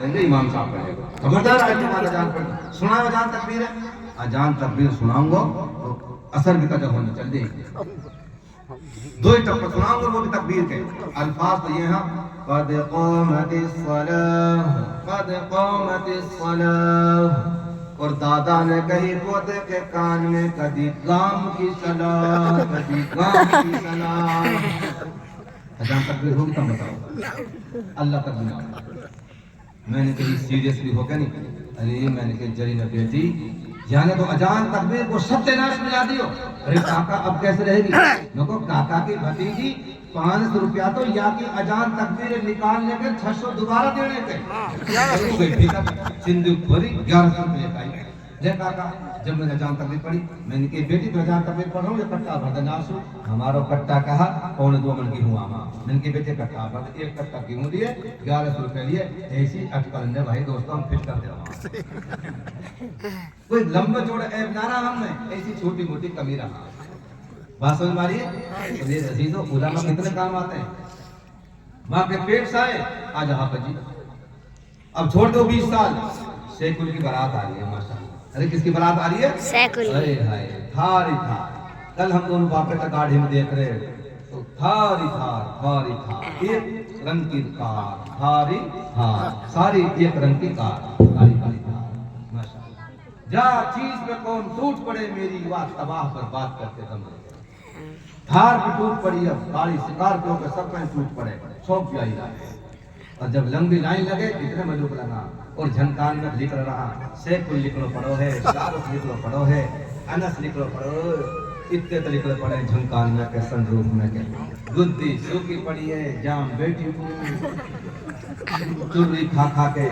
امام صاحب پڑھے گا خبردار آج تمہارا اذان پڑھ سنا اذان تکبیر ہے اذان تکبیر سناؤں گا تو اثر بھی قدر ہونے چل دیں گے دو ہی ٹپڑ سناؤں گا وہ بھی تکبیر کے الفاظ تو یہ ہیں قد قامت الصلاۃ قد قامت الصلاۃ اور دادا نے کہی پوتے کے کان میں کدی گام کی صلاۃ کدی گام کی صلاۃ اذان تکبیر ہوگی تب بتاؤ اللہ تک بنا میں نے کہی سیریسلی ہو کے نہیں ارے میں نے کہی جری نہ بیٹی یعنی تو اذان تکبیر کو ستیہ ناش ملا دیو ارے کاکا اب کیسے رہے گی میں کو کاکا کی بھتیجی 500 روپیہ تو یا کی اذان تکبیر نکال لے کر 600 دوبارہ دینے تھے سندھ بھری 1100 روپے کا جے کاکا جب میں نے اذان تکبیر پڑھی میں نے کہی بیٹی تو اذان تکبیر پڑھ رہا ہوں یہ کٹا بھر دینا سو ہمارا کٹا کہا 1.25 من کی ہوا ماں میں نے کہی بیٹے کٹا بھر ایک کٹا کیوں لیے 1100 روپے لیے ایسی اٹکل نے بھائی دوستوں ہم فٹ کر دے رہا کوئی لمبا چوڑا ایب نہ رہا ہم نے ایسی چھوٹی موٹی کمی رہا بات سمجھ ماری ہے میرے عزیزوں علماء کتنے کام آتے ہیں ماں کے پیٹ سے آئے آج حافظ جی اب چھوڑ دو 20 سال سیکل کی بارات آ رہی ہے ماشاءاللہ ارے کس کی بارات آ رہی ہے سیکل ارے ہائے تھار ہی تھار کل ہم دونوں باپے کا گاڑی میں دیکھ رہے تو تھار ہی تھار ایک رنگ کی کار تھار ہی تھار ساری ایک رنگ کی کار کالی کالی تھار ماشاءاللہ جا چیز پہ قوم ٹوٹ پڑے میری بات تباہ برباد کرتے دم تھار بھی ٹوٹ پڑی اب گاڑی سکارپیو کے سب میں ٹوٹ پڑے شوق بھی آئی جائے اور جب لمبی لائن لگے اتنے میں لوگ لگا اور جھنکان میں لکھ رہا سیکل لکھلو پڑو ہے شارف لکھلو پڑو ہے انس لکھلو پڑو اتنے تو لکھلو پڑے جھنکان میں کے سنروف میں کے گدی سوکی پڑی ہے جام بیٹی چوری کھا کھا کے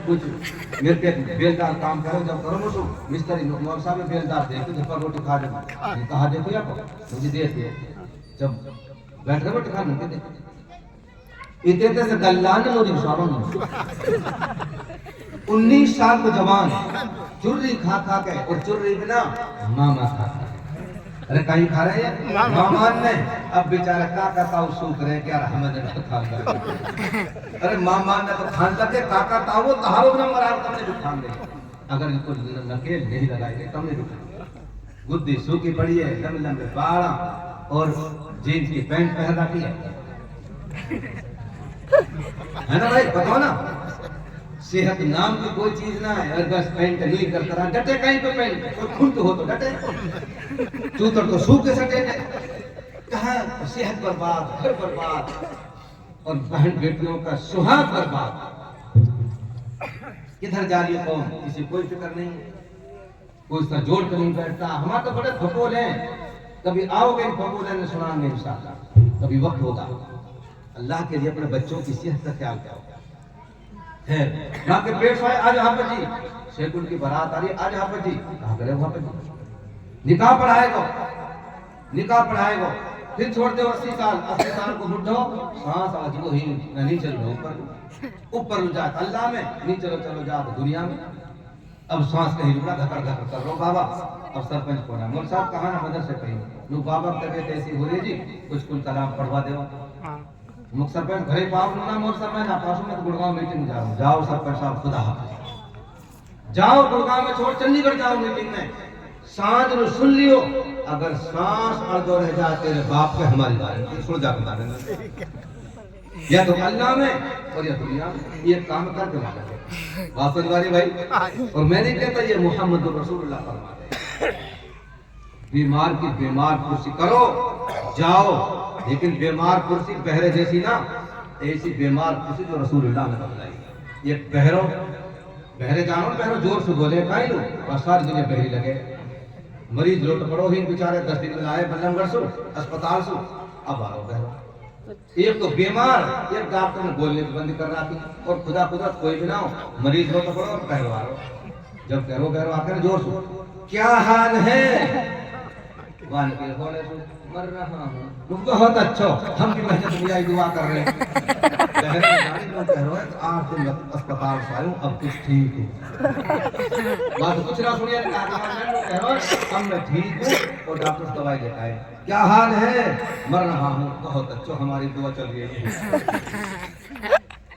کچھ میرے کے بیلدار کام کرو جب کرو مسو مستری نور صاحب میں بیلدار دے کچھ پر روٹی کھا دے کہا دیکھو یا مجھے دیتے جب بیٹھ کر روٹی کھانے کے دیکھو اتنے سے دلان لوگ سواروں 19 سال کو جوان چوری کھا کھا کے اور چوری بنا ماما کھا کھا ارے کہیں کھا رہے ہیں مامان نے اب بیچارہ کاکا تاؤ سوکھ رہے کیا رحمت ہے کھان لگے ارے مامان نے تو کھان لگے کاکا تاؤ تہارو بنا مرار تم نے بھی کھان لے اگر ان کو نکیل نہیں لگائے گے تم نے بھی کھان گدی سوکی پڑی ہے لمبے لمبے باڑا اور جینس کی پینٹ پہن رکھی ہے نا بھائی بتاؤ نا صحت نام کی کوئی چیز نہ ہے اگر بس پینٹ نہیں کرتا رہا ڈٹے کہیں پہ پینٹ کوئی کھنٹ ہو تو ڈٹے چوتر تو سو کے سٹے کہاں صحت برباد گھر برباد اور بہن بیٹیوں کا سہاگ برباد کدھر جا رہی ہے قوم کسی کوئی فکر نہیں کوئی اس کا جوڑ کر نہیں بیٹھتا ہمارے تو بڑے پھپول ہیں کبھی آؤ گے پھپول نے سنائیں گے انشاءاللہ کبھی وقت ہوگا اللہ کے لیے اپنے بچوں کی صحت کا خیال کرو خیر ماں کے پیٹ سے آج حافظ جی سیکل کی بارات آ رہی ہے آج حافظ جی کہاں کرے حافظ جی نکاح پڑھائے گا پھر چھوڑ دے 80 سال کو بڈھو سانس آج کو ہی نہیں چل رہا اوپر جاتا اللہ میں نہیں چلو جا دنیا میں اب سانس کہیں رکنا دھکڑ کر رہو بابا اب سرپنچ پڑھا مول صاحب کہاں نا مدر سے کہیں لو بابا طبیعت ایسی ہو رہی جی کچھ کل کلام پڑھوا دے مکھ سرپنچ گھر پاپ نہ مول صاحب میں نہ پاسوں میں گڑگاؤں میٹنگ جا رہا ہوں جاؤ سرپنچ صاحب خدا حافظ جاؤ گڑگاؤں میں چھوڑ چنڈی گڑھ جاؤ میٹنگ میں سانج رو سن لیو اگر سانس اردو رہ جائے تیرے باپ کے ہماری بارے میں سن جا کے بارے میں یا تو اللہ میں اور یا دنیا میں یہ کام کر کے مانا واسط باری بھائی اور میں نہیں کہتا یہ محمد رسول اللہ فرماتے بیمار کی بیمار کرسی کرو جاؤ لیکن بیمار کرسی بہرے جیسی نا ایسی بیمار کرسی جو رسول اللہ نے بتلائی یہ بہرے جانو بہرو زور سے بولے کھائی لو اور ساری دنیا بہری لگے مریض لوٹ پڑو ہی بیچارے 10 دن میں لائے بلم گڑھ سو اسپتال سو اب آ رہو بہرو ایک تو بیمار ایک ڈاکٹر نے بولنے کی بندی کر رہا تھی اور خدا قدرت کوئی بھی نہ ہو مریض لوٹ پڑو اور بہرو آ رہو جب بہرو آ کر زور سو کیا حال ہے وان کے ہونے سو مر رہا ہوں بہت اچھا ہم بھی محنت میں آئی دعا کر رہے ہیں بہرو 8 دن اسپتال سے آئے ہوں اب کچھ ٹھیک ہوں بات کچھ نہ سنیے اب میں ٹھیک ہوں اور ڈاکٹر سے دوائی دیتا ہے کیا حال ہے مر رہا ہوں بہت اچھا ہماری دعا چل رہی ہے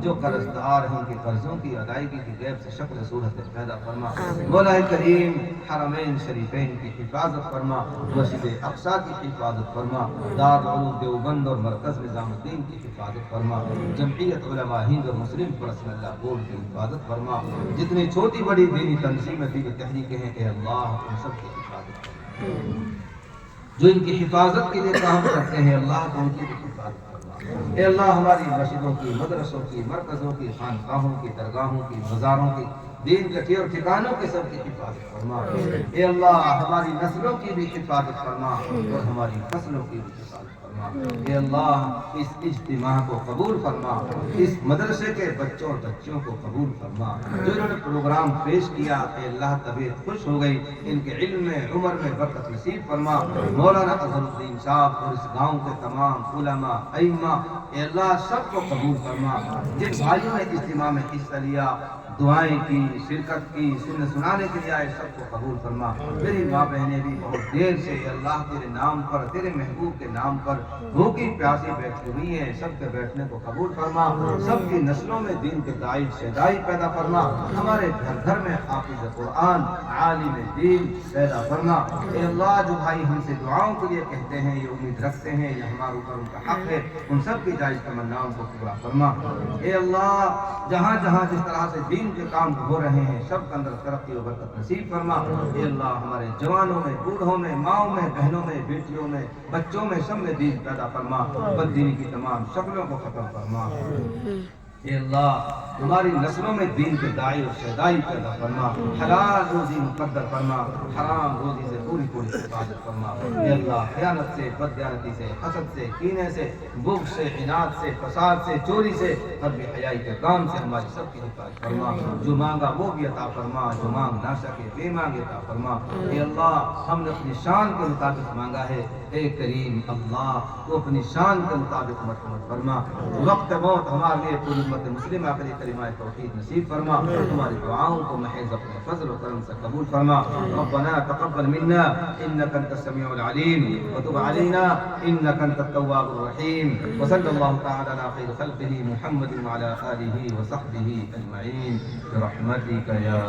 جو قرض دار ہیں ان کے قرضوں کی ادائیگی کی غیب سے شکل صورت پیدا فرما۔ مولا کریم حرمین شریفین کی حفاظت فرما، مسجد اقصی کی حفاظت فرما، دارالعلوم دیوبند اور مرکز نظام الدین کی حفاظت فرما، جمعیت علماء ہند اور مسلم پرسنل اللہ بورڈ کی حفاظت فرما، جتنی چھوٹی بڑی دینی تنظیمیں دینی تحریکیں ہیں اے اللہ ان سب کی حفاظت فرما، جو ان کی حفاظت کے لیے کام کرتے ہیں اللہ تو ان کی بھی حفاظت فرما۔ اے اللہ ہماری مسجدوں کی، مدرسوں کی، مرکزوں کی، خانقاہوں کی، درگاہوں کی، مزاروں کی، دین کے اور ٹھکانوں کے سب کی حفاظت فرما۔ اے اللہ ہماری نسلوں کی بھی حفاظت فرما اور ہماری فصلوں کی بھی حفاظت فرما۔ اے اللہ اس اجتماع کو قبول فرما، اس مدرسے کے بچوں اور بچیوں کو قبول فرما، جو انہوں نے پروگرام پیش کیا اے اللہ طبیعت خوش ہو گئی، ان کے علم میں عمر میں برکت نصیب فرما۔ مولانا اظہر الدین صاحب اور اس گاؤں کے تمام علماء ائمہ اے اللہ سب کو قبول فرما، جن بھائیوں نے اجتماع میں حصہ لیا، دعائیں کی، شرکت کی، سننے سنانے کے لیے آئے، سب کو قبول فرما۔ میری ماں بہنیں بھی بہت دیر سے اے اللہ تیرے نام پر، تیرے محبوب کے نام پر بھوکی پیاسی بیٹھی ہوئی ہیں، سب کے بیٹھنے کو قبول فرما، سب کی نسلوں میں دین کے داعی شیدائی پیدا فرما، ہمارے گھر گھر میں حافظ قرآن عالم دین پیدا فرما۔ اے اللہ جو بھائی ہم سے دعاؤں کے لیے کہتے ہیں، یہ امید رکھتے ہیں یہ ہمارے اوپر ان کا حق ہے، ان سب کی جائز تمناؤں کو پورا فرما۔ اے اللہ جہاں جہاں جس طرح سے دین کے کام ہو رہے ہیں سب کے اندر ترقی و برکت نصیب فرما۔ اے اللہ ہمارے جوانوں میں، بوڑھوں میں، ماؤں میں، بہنوں میں، بیٹیوں میں، بچوں میں سب میں دین پیدا فرما، بد دینی کی تمام شکلوں کو ختم فرما۔ اے اللہ ہماری نسلوں میں دین کے داعی اور شیدائی پیدا فرما، حلال روزی مقدر فرما، حرام روزی سے پوری پوری حفاظت فرما۔ اے اللہ خیانت سے، بددیانتی سے، حسد سے، کینے سے، بغض سے، عناد سے، فساد سے، چوری سے، حرب حیائی کے کام سے ہماری سب کی حفاظت فرما۔ جو مانگا وہ بھی عطا فرما، جو مانگ نہ سکے بے مانگے عطا فرما۔ اے اللہ ہم نے اپنی شان کے مطابق مانگا ہے، اے کریم اللہ تو اپنی شان کے مطابق مرحمت فرما۔ وقت موت ہمارے لیے پوری امت مسلمہ کے لیے کلمہ توحید نصیب فرما، ہماری دعاؤں کو محض اپنے فضل و کرم سے قبول فرما۔ ربنا تقبل منا انك انت السميع العليم وتب علينا انك انت التواب الرحيم، وصلى الله تعالى على خير خلقه محمد وعلى اله وصحبه اجمعين برحمتك يا